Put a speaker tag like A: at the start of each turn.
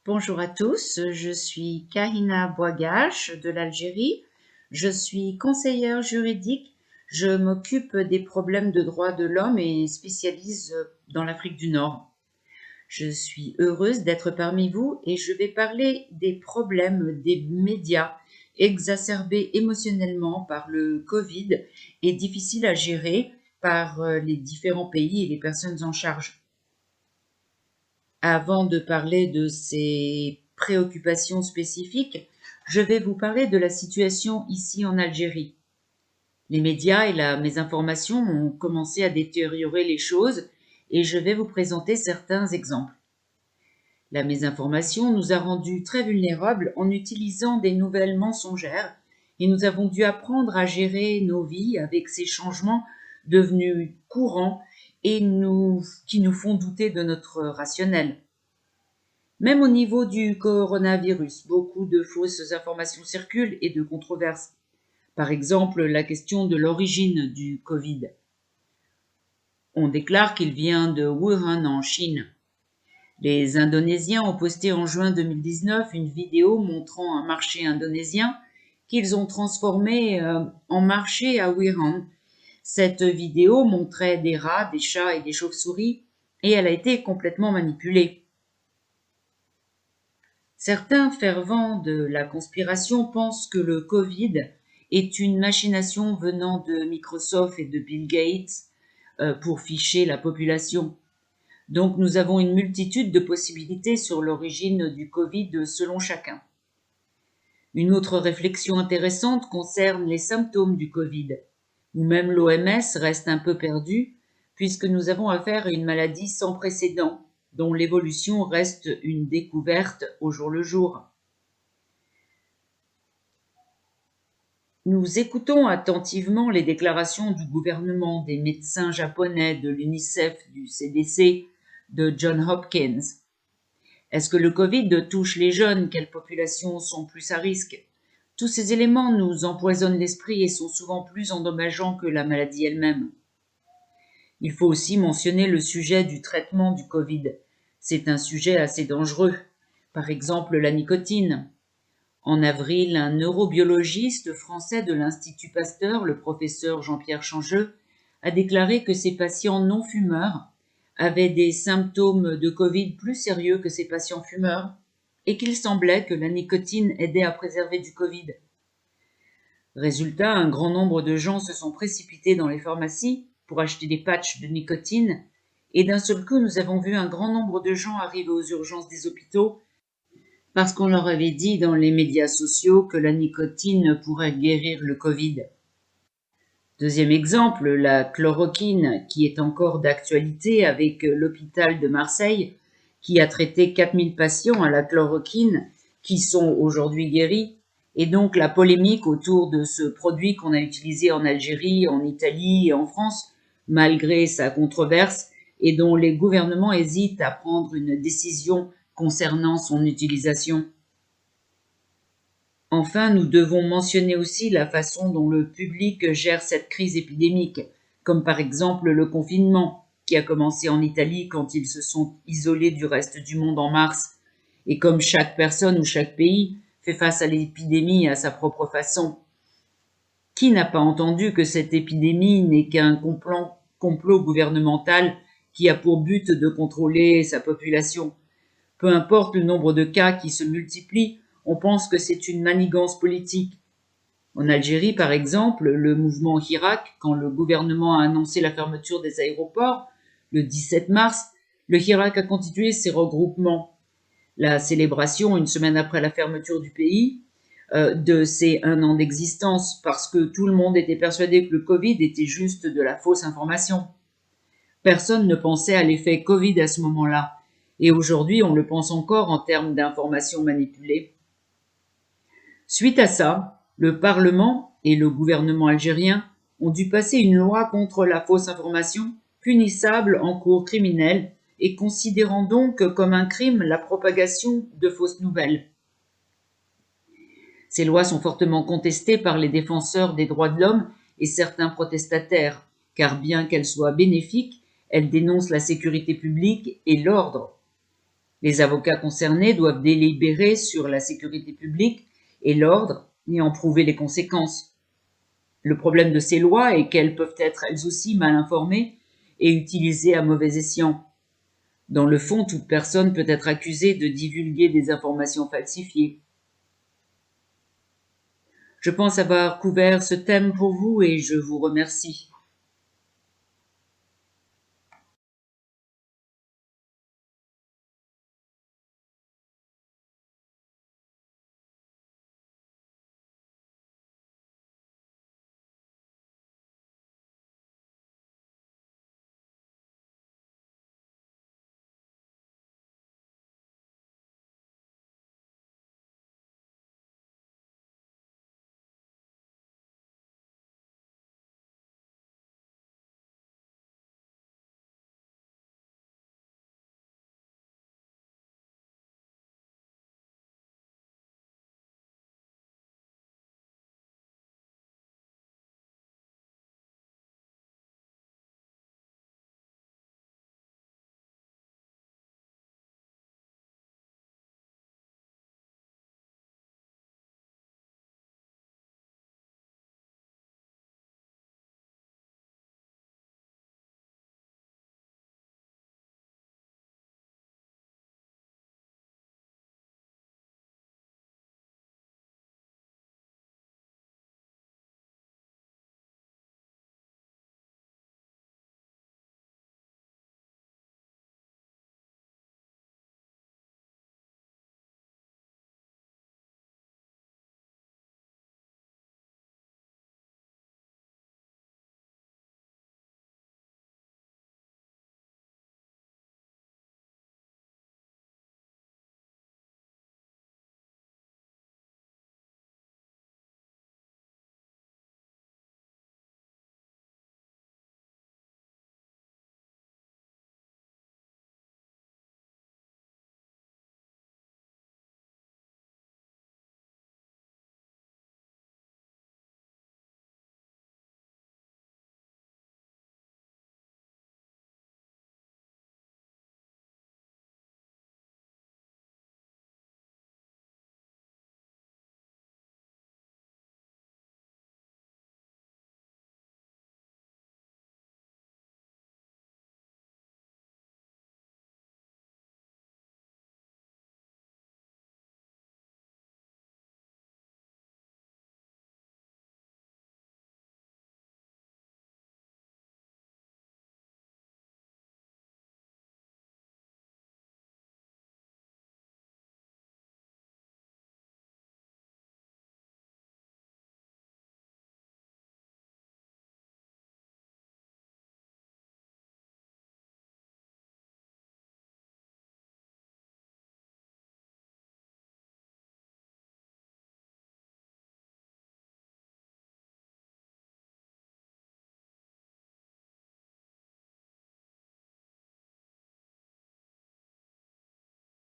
A: Bonjour à tous, je suis Kahina Bouagache de l'Algérie. Je suis conseillère juridique. Je m'occupe des problèmes de droits de l'homme et spécialise dans l'Afrique du Nord. Je suis heureuse d'être parmi vous et je vais parler des problèmes des médias exacerbés émotionnellement par le Covid et difficiles à gérer par les différents pays et les personnes en charge. Avant de parler de ces préoccupations spécifiques, je vais vous parler de la situation ici en Algérie. Les médias et la mésinformation ont commencé à détériorer les choses et je vais vous présenter certains exemples. La mésinformation nous a rendus très vulnérables en utilisant des nouvelles mensongères et nous avons dû apprendre à gérer nos vies avec ces changements devenus courants et qui nous font douter de notre rationnel. Même au niveau du coronavirus, beaucoup de fausses informations circulent et de controverses. Par exemple, la question de l'origine du Covid. On déclare qu'il vient de Wuhan en Chine. Les Indonésiens ont posté en juin 2019 une vidéo montrant un marché indonésien qu'ils ont transformé en marché à Wuhan. Cette vidéo montrait des rats, des chats et des chauves-souris et elle a été complètement manipulée. Certains fervents de la conspiration pensent que le Covid est une machination venant de Microsoft et de Bill Gates pour ficher la population. Donc nous avons une multitude de possibilités sur l'origine du Covid selon chacun. Une autre réflexion intéressante concerne les symptômes du Covid, où même l'OMS reste un peu perdue, puisque nous avons affaire à une maladie sans précédent, dont l'évolution reste une découverte au jour le jour. Nous écoutons attentivement les déclarations du gouvernement, des médecins japonais, de l'UNICEF, du CDC, de Johns Hopkins. Est-ce que le Covid touche les jeunes? Quelles populations sont plus à risque? Tous ces éléments nous empoisonnent l'esprit et sont souvent plus endommageants que la maladie elle-même. Il faut aussi mentionner le sujet du traitement du Covid. C'est un sujet assez dangereux. Par exemple, la nicotine. En avril, un neurobiologiste français de l'Institut Pasteur, le professeur Jean-Pierre Changeux, a déclaré que ces patients non-fumeurs avaient des symptômes de Covid plus sérieux que ces patients fumeurs et qu'il semblait que la nicotine aidait à préserver du Covid. Résultat, un grand nombre de gens se sont précipités dans les pharmacies pour acheter des patchs de nicotine et d'un seul coup, nous avons vu un grand nombre de gens arriver aux urgences des hôpitaux parce qu'on leur avait dit dans les médias sociaux que la nicotine pourrait guérir le Covid. Deuxième exemple, la chloroquine, qui est encore d'actualité avec l'hôpital de Marseille, qui a traité 4000 patients à la chloroquine, qui sont aujourd'hui guéris, et donc la polémique autour de ce produit qu'on a utilisé en Algérie, en Italie et en France, malgré sa controverse, et dont les gouvernements hésitent à prendre une décision concernant son utilisation. Enfin, nous devons mentionner aussi la façon dont le public gère cette crise épidémique, comme par exemple le confinement, qui a commencé en Italie quand ils se sont isolés du reste du monde en mars, et comme chaque personne ou chaque pays fait face à l'épidémie à sa propre façon. Qui n'a pas entendu que cette épidémie n'est qu'un complot gouvernemental qui a pour but de contrôler sa population? Peu importe le nombre de cas qui se multiplient, on pense que c'est une manigance politique. En Algérie, par exemple, le mouvement Hirak, quand le gouvernement a annoncé la fermeture des aéroports, le 17 mars, le Hirak a continué ses regroupements. La célébration, une semaine après la fermeture du pays, de ses 1 an d'existence, parce que tout le monde était persuadé que le Covid était juste de la fausse information. Personne ne pensait à l'effet Covid à ce moment-là. Et aujourd'hui, on le pense encore en termes d'informations manipulées. Suite à ça, le Parlement et le gouvernement algérien ont dû passer une loi contre la fausse information, punissable en cours criminelle et considérant donc comme un crime la propagation de fausses nouvelles. Ces lois sont fortement contestées par les défenseurs des droits de l'homme et certains protestataires, car bien qu'elles soient bénéfiques, elles dénoncent la sécurité publique et l'ordre. Les avocats concernés doivent délibérer sur la sécurité publique et l'ordre et en prouver les conséquences. Le problème de ces lois est qu'elles peuvent être elles aussi mal informées et utilisées à mauvais escient. Dans le fond, toute personne peut être accusée de divulguer des informations falsifiées. Je pense avoir couvert ce thème pour vous et je vous remercie.